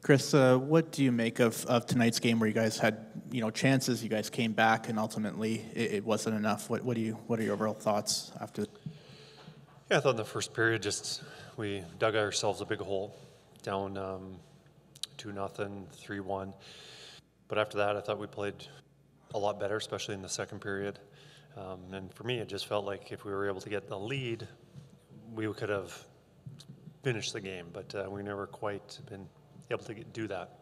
Kris, what do you make of tonight's game where you guys had chances, you guys came back, and ultimately it wasn't enough? What are your overall thoughts after? Yeah, I thought in the first period we dug ourselves a big hole, down 2-0, 3-1. But after that, I thought we played a lot better, especially in the second period. And for me, it just felt like if we were able to get the lead, we could have finished the game. But we never quite been able to do that.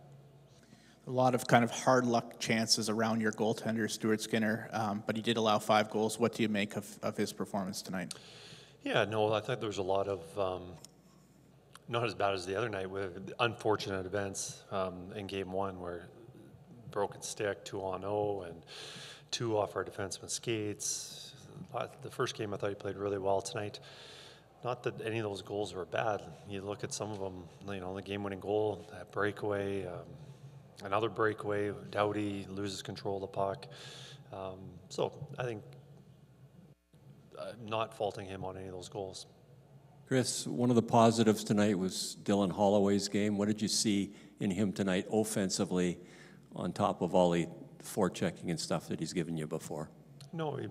A lot of kind of hard luck chances around your goaltender, Stuart Skinner, but he did allow 5 goals. What do you make of his performance tonight? Yeah, no, I thought there was a lot of, not as bad as the other night, with unfortunate events in Game 1 where broken stick, 2-on-0, and 2 off our defenseman's skates. The first game I thought he played really well tonight. Not that any of those goals were bad. You look at some of them, the game-winning goal, that breakaway, another breakaway, Doughty loses control of the puck. So I think I'm not faulting him on any of those goals. Kris, one of the positives tonight was Dylan Holloway's game. What did you see in him tonight offensively on top of all the forechecking and stuff that he's given you before? No, he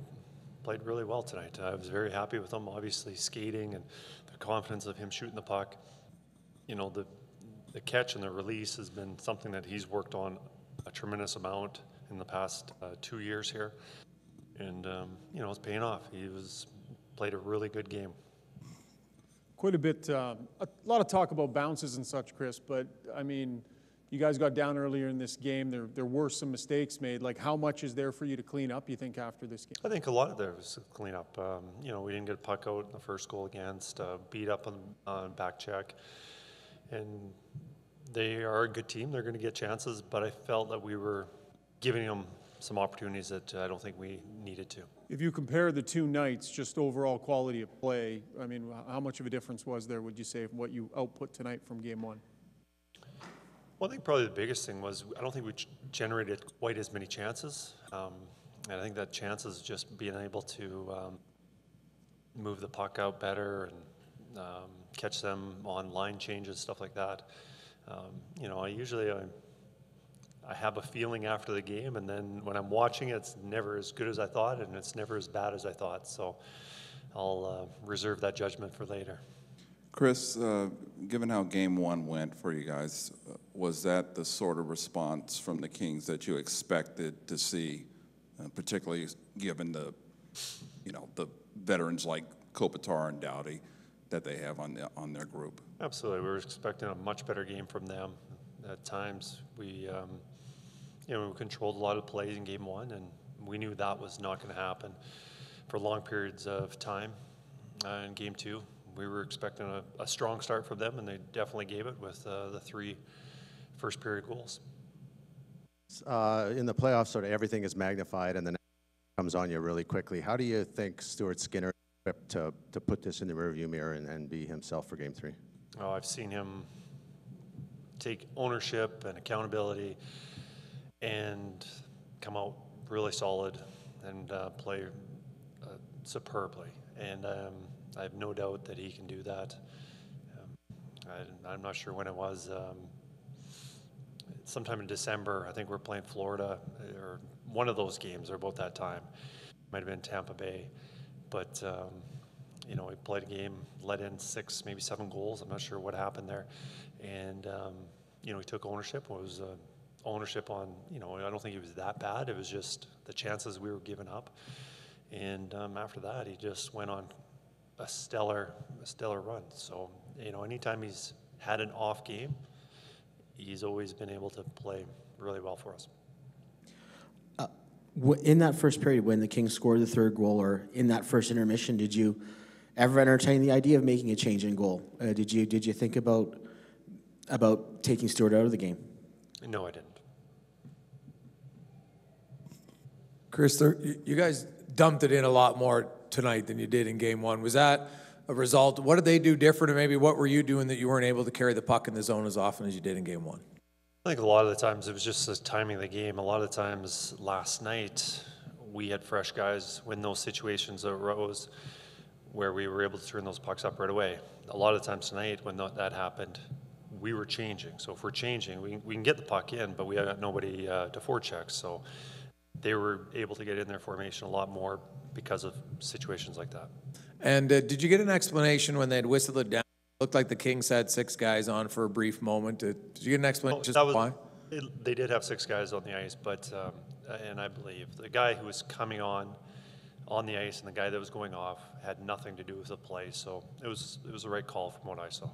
played really well tonight. I was very happy with him, obviously skating and the confidence of him shooting the puck. The catch and the release has been something that he's worked on a tremendous amount in the past 2 years here. And, it's paying off. Played a really good game. Quite a bit, a lot of talk about bounces and such, Kris, but, I mean, you guys got down earlier in this game. There were some mistakes made. Like, how much is there for you to clean up, you think, after this game? I think a lot of there was to clean up. We didn't get a puck out in the first goal against, beat up on back check. And they are a good team. They're going to get chances, but I felt that we were giving them some opportunities that I don't think we needed to. If you compare the 2 nights, just overall quality of play, I mean, how much of a difference was there, would you say, from what you output tonight from Game 1? Well, I think probably the biggest thing was I don't think we generated quite as many chances. And I think that chances just being able to move the puck out better and catch them on line changes, stuff like that. I have a feeling after the game, and then when I'm watching it, it's never as good as I thought, and it's never as bad as I thought. So I'll reserve that judgment for later. Kris, given how Game 1 went for you guys, was that the sort of response from the Kings that you expected to see, particularly given the veterans like Kopitar and Doughty that they have on their group? Absolutely, we were expecting a much better game from them. At times, we controlled a lot of plays in Game 1, and we knew that was not going to happen for long periods of time. In Game 2, we were expecting a strong start from them, and they definitely gave it with the 3 first period goals. In the playoffs, sort of everything is magnified, and then it comes on you really quickly. How do you think Stuart Skinner is equipped to put this in the rearview mirror and be himself for Game 3? Oh, I've seen him take ownership and accountability and come out really solid and play superbly. And I have no doubt that he can do that. I'm not sure when it was. Sometime in December, I think we're playing Florida, or one of those games, or about that time. Might have been Tampa Bay. But, we played a game, let in 6, maybe 7 goals. I'm not sure what happened there. And, he took ownership. It was ownership on, I don't think it was that bad. It was just the chances we were giving up. And after that, he just went on a stellar run. So, anytime he's had an off game, he's always been able to play really well for us. In that first period, when the Kings scored the 3rd goal, or in that first intermission, did you ever entertain the idea of making a change in goal? Did you think about taking Stuart out of the game? No, I didn't. Kris, you guys dumped it in a lot more tonight than you did in Game 1. Was that a result? What did they do different, and maybe what were you doing that you weren't able to carry the puck in the zone as often as you did in Game 1? I think a lot of the times it was just the timing of the game. A lot of the times last night we had fresh guys when those situations arose where we were able to turn those pucks up right away. A lot of the times tonight when that happened, we were changing. So if we're changing, we can get the puck in, but we got nobody to forecheck. So they were able to get in their formation a lot more because of situations like that. And did you get an explanation when they had whistled it down? It looked like the Kings had 6 guys on for a brief moment. Did you get an explanation why? They did have 6 guys on the ice, but and I believe the guy who was coming on the ice and the guy that was going off had nothing to do with the play. So it was the right call from what I saw.